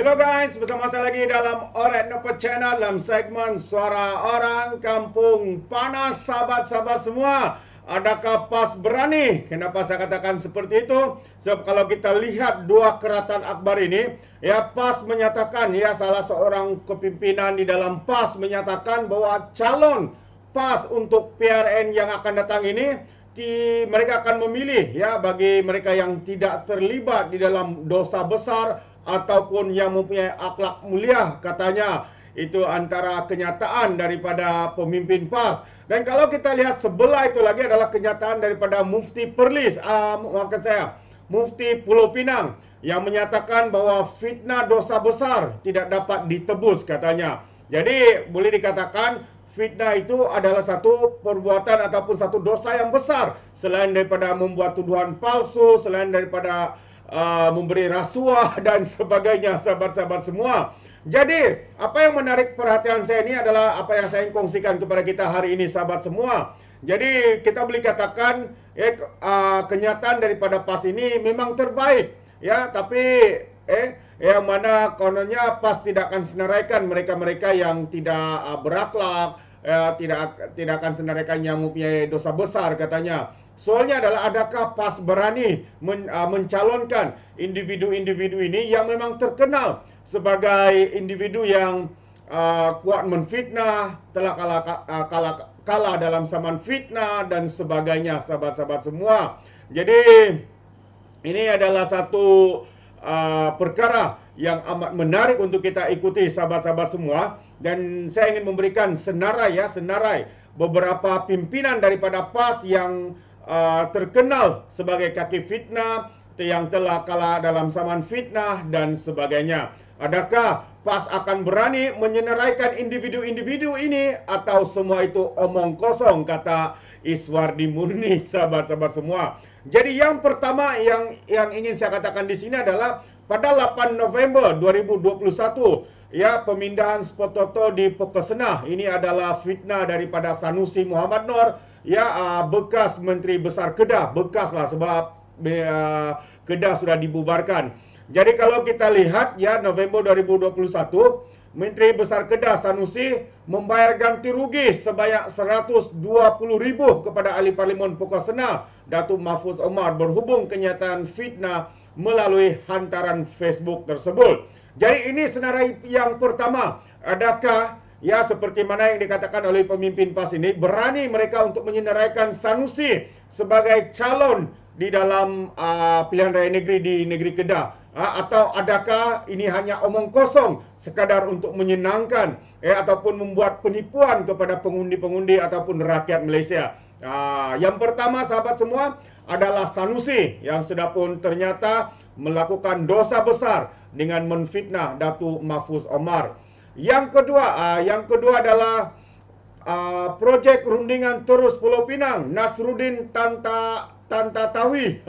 Hello guys, bersama saya lagi dalam Oret Nopo Channel dalam segmen Suara Orang Kampung Panas. Sahabat-sahabat semua, adakah PAS berani? Kenapa saya katakan seperti itu? Sebab kalau kita lihat dua keratan akbar ini, ya PAS menyatakan, ya salah seorang kepimpinan di dalam PAS menyatakan bahwa calon PAS untuk PRN yang akan datang ini mereka akan memilih, ya, bagi mereka yang tidak terlibat di dalam dosa besar ataupun yang mempunyai akhlak mulia, katanya. Itu antara kenyataan daripada pemimpin PAS. Dan kalau kita lihat sebelah itu lagi adalah kenyataan daripada Mufti Perlis, maafkan saya, Mufti Pulau Pinang, yang menyatakan bahwa fitnah dosa besar tidak dapat ditebus, katanya. Jadi boleh dikatakan fitnah itu adalah satu perbuatan ataupun satu dosa yang besar. Selain daripada membuat tuduhan palsu, selain daripada memberi rasuah dan sebagainya, sahabat-sahabat semua. Jadi, apa yang menarik perhatian saya ini adalah apa yang saya kongsikan kepada kita hari ini, sahabat semua. Jadi, kita boleh katakan kenyataan daripada PAS ini memang terbaik, ya, tapi yang mana kononnya PAS tidak akan senaraikan mereka-mereka yang tidak berakhlak, tidak akan senaraikan yang mempunyai dosa besar, katanya. Soalnya adalah adakah PAS berani mencalonkan individu-individu ini yang memang terkenal sebagai individu yang kuat menfitnah, telah kalah dalam zaman fitnah dan sebagainya, sahabat-sahabat semua. Jadi ini adalah satu perkara yang amat menarik untuk kita ikuti, sahabat-sahabat semua. Dan saya ingin memberikan senarai beberapa pimpinan daripada PAS yang terkenal sebagai kaki fitnah, yang telah kalah dalam zaman fitnah dan sebagainya. Adakah PAS akan berani menyenaraikan individu-individu ini atau semua itu omong kosong, kata Iswardi Murni, sahabat-sahabat semua. Jadi yang pertama yang ingin saya katakan di sini adalah pada 8 November 2021, ya, pemindahan spot toto di Pokesena ini adalah fitnah daripada Sanusi Muhammad Nur, ya, bekas Menteri Besar Kedah, bekas lah sebab Kedah sudah dibubarkan. Jadi kalau kita lihat, ya, November 2021, Menteri Besar Kedah Sanusi membayar ganti rugi sebanyak 120,000 kepada ahli Parlimen Pokesena Datuk Mahfuz Omar berhubung kenyataan fitnah melalui hantaran Facebook tersebut. Jadi ini senarai yang pertama. Adakah, ya, seperti mana yang dikatakan oleh pemimpin PAS ini, berani mereka untuk menyenaraikan Sanusi sebagai calon di dalam pilihan raya negeri di negeri Kedah? Atau adakah ini hanya omong kosong sekadar untuk menyenangkan ataupun membuat penipuan kepada pengundi-pengundi ataupun rakyat Malaysia? Yang pertama, sahabat semua, adalah Sanusi yang sudah pun ternyata melakukan dosa besar dengan menfitnah Datuk Mahfuz Omar. Yang kedua adalah projek rundingan terus Pulau Pinang, Nasruddin Tantawi.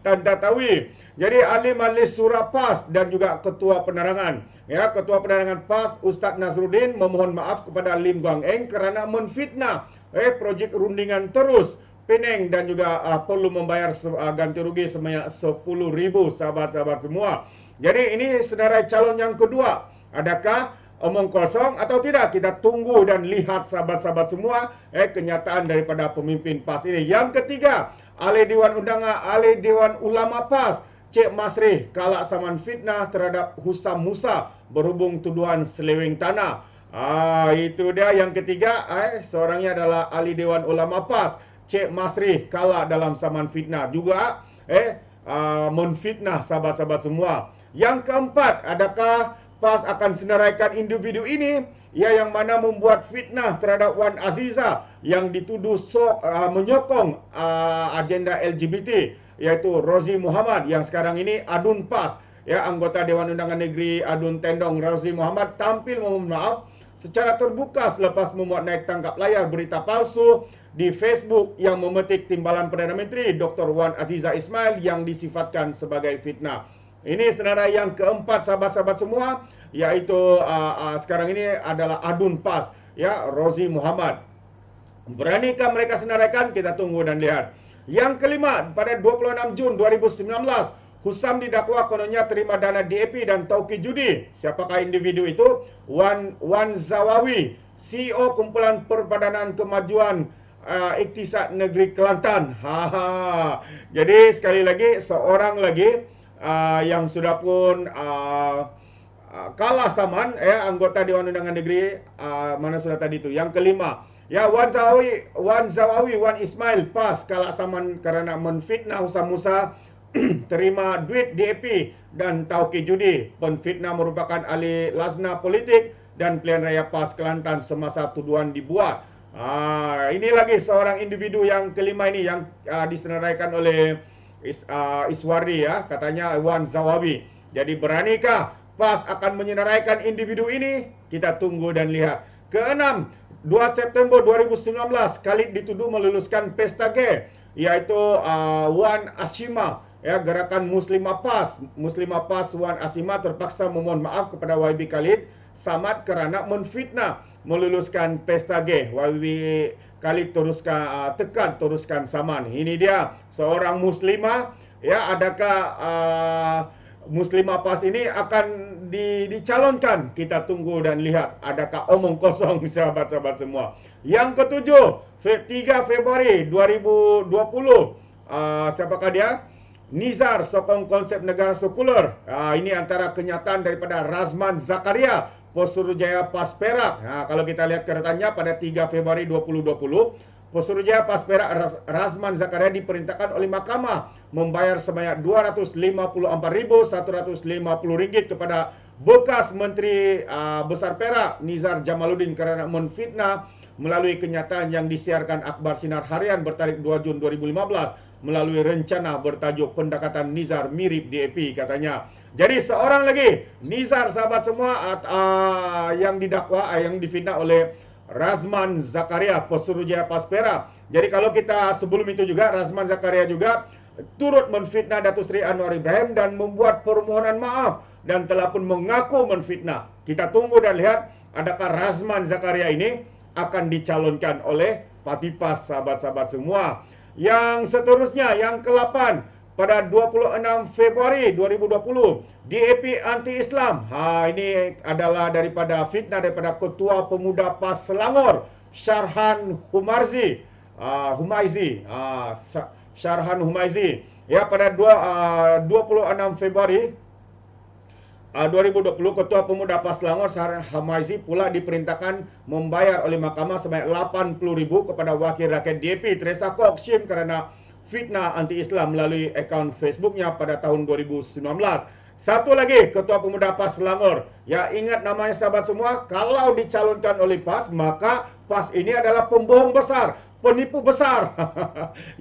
Tantawi. Jadi ahli majlis surah PAS dan juga ketua penerangan. Ya, ketua penerangan PAS Ustaz Nasruddin memohon maaf kepada Lim Guang Eng kerana menfitnah projek rundingan terus Penang dan juga perlu membayar ganti rugi sebanyak 10,000, sahabat-sahabat semua. Jadi ini senarai calon yang kedua. Adakah omong kosong atau tidak? Kita tunggu dan lihat, sahabat-sahabat semua, kenyataan daripada pemimpin PAS ini. Yang ketiga, ahli Dewan Ulama PAS Cik Masri kalah saman fitnah terhadap Husam Musa berhubung tuduhan seleweng tanah. Itu dia yang ketiga. Seorangnya adalah ahli Dewan Ulama PAS Cik Masri kalah dalam saman fitnah juga, menfitnah, sahabat-sahabat semua. Yang keempat, adakah PAS akan senaraikan individu ini, ya, yang mana membuat fitnah terhadap Wan Aziza yang dituduh menyokong agenda LGBT, yaitu Rozi Muhammad yang sekarang ini adun PAS, ya, anggota Dewan Undangan Negeri Adun Tendong. Rozi Muhammad tampil memohon maaf secara terbuka selepas memuat naik tangkap layar berita palsu di Facebook yang memetik timbalan Perdana Menteri Dr. Wan Aziza Ismail yang disifatkan sebagai fitnah. Ini senarai yang keempat, sahabat-sahabat semua, yaitu sekarang ini adalah adun PAS, ya, Rozi Muhammad. Beranikah mereka senaraikan? Kita tunggu dan lihat. Yang kelima, pada 26 Jun 2019, Husam didakwa kononnya terima dana DAP dan tauki judi. Siapakah individu itu? Wan Zawawi, CEO Kumpulan Perbadanan Kemajuan Iktisad Negeri Kelantan. Jadi sekali lagi, seorang lagi yang sudah pun kalah saman, anggota Dewan Undangan Negeri, mana sudah tadi itu, yang kelima. Ya, Wan Zawawi, Wan Ismail PAS kalah saman karena menfitnah Husam Musa terima duit DAP dan tauki judi. Penfitnah merupakan ahli lazna politik dan pilihan raya PAS Kelantan semasa tuduhan dibuat. Ini lagi seorang individu yang kelima ini yang disenaraikan oleh Iswardi, ya, katanya Wan Zawawi. Jadi beranikah PAS akan menyenaraikan individu ini? Kita tunggu dan lihat. Keenam, 2 September 2019, Khalid dituduh meluluskan pesta gay, yaitu Wan Ashima. Ya, gerakan Muslimah PAS Wan Ashima terpaksa memohon maaf kepada YB Khalid Samad kerana menfitnah meluluskan pesta gay. YB Khalid teruskan saman. Ini dia seorang muslimah. Ya, adakah Muslimah PAS ini akan dicalonkan? Kita tunggu dan lihat. Adakah omong kosong, sahabat-sahabat semua. Yang ketujuh, 3 Februari 2020. Siapakah dia? Nizar sokong konsep negara sekular. Ini antara kenyataan daripada Razman Zakaria, Pesuruhjaya PAS Perak. Kalau kita lihat keretanya pada 3 Februari 2020, Pesuruhjaya PAS Perak Razman Zakaria diperintahkan oleh mahkamah membayar sebanyak Rp254.150 kepada bekas Menteri Besar Perak Nizar Jamaluddin kerana menfitnah melalui kenyataan yang disiarkan akhbar Sinar Harian bertarikh 2 Jun 2015 melalui rencana bertajuk pendekatan Nizar mirip DAP, katanya. Jadi seorang lagi, Nizar, sahabat semua, yang didakwa, yang difitnah oleh Razman Zakaria, Pesuruhjaya PAS Perak. Jadi kalau kita sebelum itu juga, Razman Zakaria juga turut menfitnah Datuk Seri Anwar Ibrahim dan membuat permohonan maaf dan telah pun mengaku menfitnah. Kita tunggu dan lihat adakah Razman Zakaria ini akan dicalonkan oleh Parti PAS, sahabat-sahabat semua. Yang seterusnya, yang ke-8, pada 26 Februari 2020, DAP anti-Islam. Ini adalah daripada fitnah daripada Ketua Pemuda PAS Selangor, Syarhan Humaizi. Syarhan Humaizi. Ya, pada 26 Februari 2020, Ketua Pemuda PAS Selangor Syarhan Humaizi pula diperintahkan membayar oleh mahkamah sebanyak RM80,000 kepada wakil rakyat DAP Teresa Kokshim kerana fitnah anti-Islam melalui akaun Facebooknya pada tahun 2019. Satu lagi, Ketua Pemuda PAS Selangor. Ya, ingat namanya sahabat semua, kalau dicalonkan oleh PAS, maka PAS ini adalah pembohong besar, penipu besar.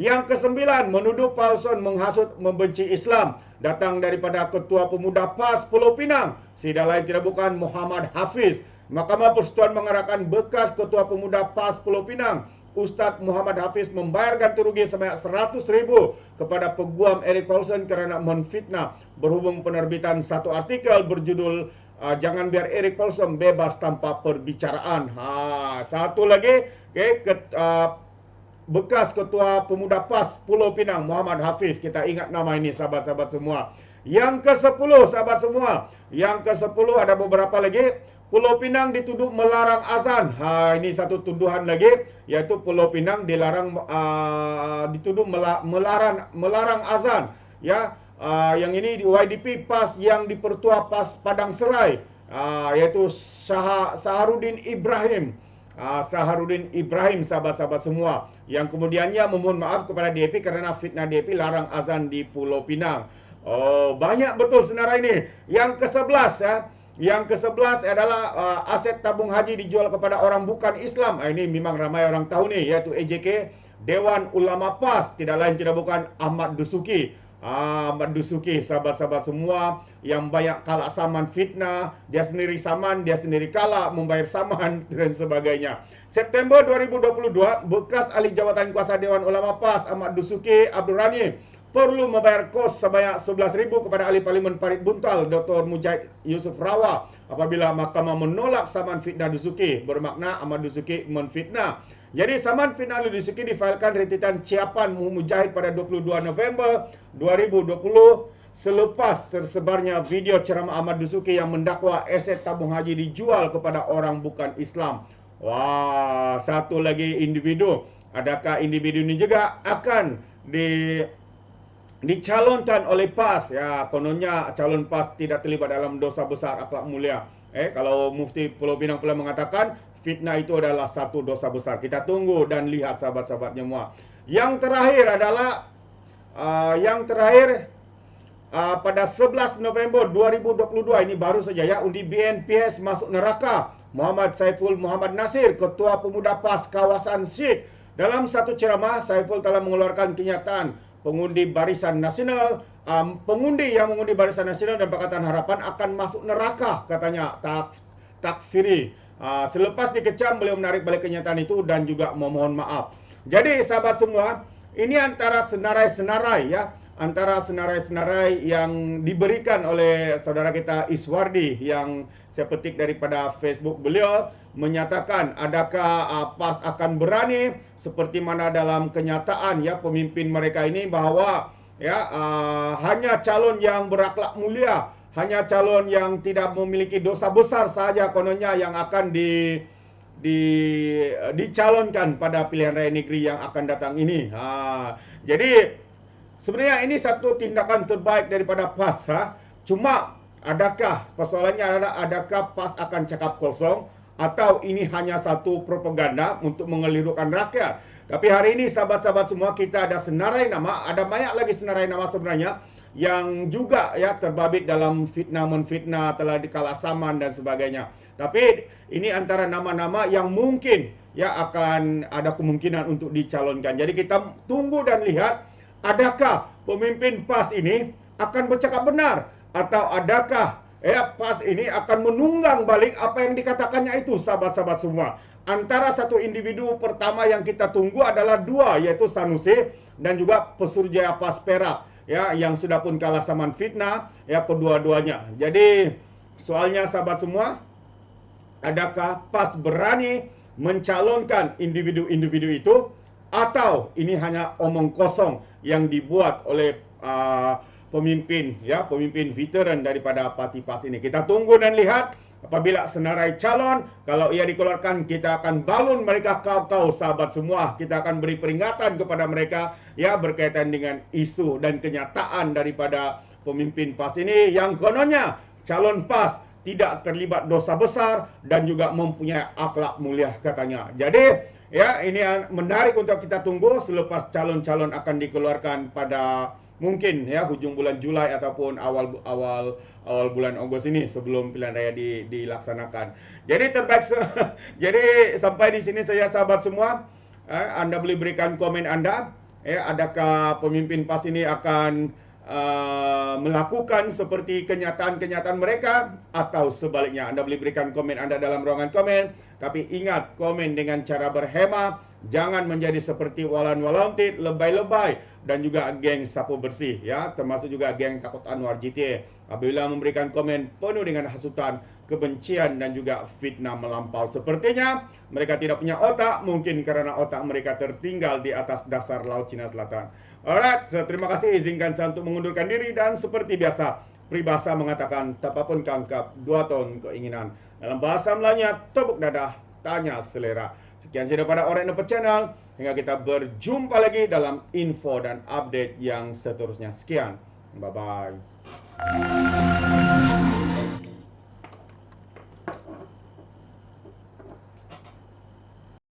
Yang ke-9, menuduh Paulson menghasut membenci Islam. Datang daripada Ketua Pemuda PAS Pulau Pinang. Tidak lain tidak bukan Muhammad Hafiz. Mahkamah Persekutuan mengarahkan bekas Ketua Pemuda PAS Pulau Pinang, Ustaz Muhammad Hafiz, membayar ganti rugi sebanyak RM100,000 kepada peguam Eric Paulson kerana menfitnah berhubung penerbitan satu artikel berjudul Jangan Biar Eric Paulson Bebas Tanpa Perbicaraan. Satu lagi, bekas Ketua Pemuda PAS Pulau Pinang, Muhammad Hafiz. Kita ingat nama ini, sahabat-sahabat semua. Yang ke-10, sahabat semua. Yang ke-10 ada beberapa lagi. Pulau Pinang dituduh melarang azan. Ini satu tuduhan lagi, yaitu Pulau Pinang dituduh melarang azan. Ya, yang ini di YDP PAS yang dipertua PAS Padang Serai, yaitu Saharuddin Ibrahim. Saharuddin Ibrahim, sahabat-sahabat semua, yang kemudiannya memohon maaf kepada DAP kerana fitnah DAP larang azan di Pulau Pinang. Banyak betul senarai ini. Yang ke-11, ya. Yang ke-11 adalah aset tabung haji dijual kepada orang bukan Islam. Ini memang ramai orang tahu nih, yaitu AJK, Dewan Ulama PAS. Tidak lain tidak bukan Ahmad Dusuki. Ahmad Dusuki, sahabat-sahabat semua, yang banyak kalah saman fitnah. Dia sendiri saman, dia sendiri kalah membayar saman dan sebagainya. September 2022, bekas ahli jawatan kuasa Dewan Ulama PAS Ahmad Dusuki Abdul Rani perlu membayar kos sebanyak RM11,000 kepada ahli Parlimen Parit Buntal Dr. Mujahid Yusuf Rawa apabila mahkamah menolak saman fitnah Dusuki. Bermakna Ahmad Dusuki menfitnah. Jadi saman fitnah Dusuki difailkan rentetan Ciapan Mujahid pada 22 November 2020 selepas tersebarnya video ceramah Ahmad Dasuki yang mendakwa aset tabung haji dijual kepada orang bukan Islam. Wah, satu lagi individu. Adakah individu ini juga akan dicalonkan oleh PAS? Ya, kononnya calon PAS tidak terlibat dalam dosa besar akhlak mulia. Kalau Mufti Pulau Pinang pula mengatakan fitnah itu adalah satu dosa besar. Kita tunggu dan lihat sahabat-sahabat semua. Yang terakhir adalah pada 11 November 2022 ini baru saja ya, undi BNPS masuk neraka. Muhammad Saiful Muhammad Nasir, Ketua Pemuda PAS kawasan Syed. Dalam satu ceramah, Saiful telah mengeluarkan kenyataan pengundi Barisan Nasional, pengundi yang mengundi Barisan Nasional dan Pakatan Harapan akan masuk neraka, katanya takfiri. Selepas dikecam, beliau menarik balik kenyataan itu dan juga memohon maaf. Jadi sahabat semua, ini antara senarai-senarai ya, antara senarai-senarai yang diberikan oleh saudara kita Iswardi yang saya petik daripada Facebook beliau, menyatakan adakah PAS akan berani seperti mana dalam kenyataan ya pemimpin mereka ini bahwa ya hanya calon yang berakhlak mulia, hanya calon yang tidak memiliki dosa besar saja kononnya yang akan dicalonkan pada pilihan raya negeri yang akan datang ini. Jadi sebenarnya ini satu tindakan terbaik daripada PAS. Cuma adakah persoalannya adalah adakah PAS akan cakap kosong atau ini hanya satu propaganda untuk mengelirukan rakyat? Tapi hari ini sahabat-sahabat semua, kita ada senarai nama, ada banyak lagi senarai nama sebenarnya yang juga ya terbabit dalam fitnah-menfitnah, telah dikalah saman dan sebagainya. Tapi ini antara nama-nama yang mungkin ya akan ada kemungkinan untuk dicalonkan. Jadi kita tunggu dan lihat adakah pemimpin PAS ini akan bercakap benar atau adakah PAS ini akan menunggang balik apa yang dikatakannya itu, sahabat-sahabat semua. Antara satu individu pertama yang kita tunggu adalah dua, yaitu Sanusi dan juga Pesuruhjaya PAS Perak ya, yang sudah pun kalah saman fitnah ya kedua-duanya. Jadi soalnya sahabat semua, adakah PAS berani mencalonkan individu-individu itu atau ini hanya omong kosong yang dibuat oleh pemimpin veteran daripada parti PAS ini? Kita tunggu dan lihat. Apabila senarai calon, kalau ia dikeluarkan, kita akan balun mereka kau-kau sahabat semua. Kita akan beri peringatan kepada mereka ya berkaitan dengan isu dan kenyataan daripada pemimpin PAS ini yang kononnya calon PAS tidak terlibat dosa besar dan juga mempunyai akhlak mulia katanya. Jadi ya ini menarik untuk kita tunggu selepas calon-calon akan dikeluarkan pada mungkin ya hujung bulan Julai ataupun awal bulan Agustus ini sebelum pilihan raya dilaksanakan. Jadi jadi sampai di sini saya sahabat semua, Anda boleh berikan komen Anda. Adakah pemimpin PAS ini akan melakukan seperti kenyataan-kenyataan mereka atau sebaliknya? Anda boleh berikan komen Anda dalam ruangan komen. Tapi ingat, komen dengan cara berhema, jangan menjadi seperti Walan Walantit, lebay-lebay dan juga geng sapu bersih ya, termasuk juga geng takut Anwar GTA. Apabila memberikan komen penuh dengan hasutan, kebencian dan juga fitnah melampau, sepertinya mereka tidak punya otak, mungkin karena otak mereka tertinggal di atas dasar Laut Cina Selatan. Alright, terima kasih, izinkan saya untuk mengundurkan diri dan seperti biasa, peribahasa mengatakan tapapun kangkap 2 ton keinginan. Dalam bahasa Melayunya, tepuk dadah, tanya selera. Sekian saja daripada Orang Dapat Channel. Hingga kita berjumpa lagi dalam info dan update yang seterusnya. Sekian. Bye-bye.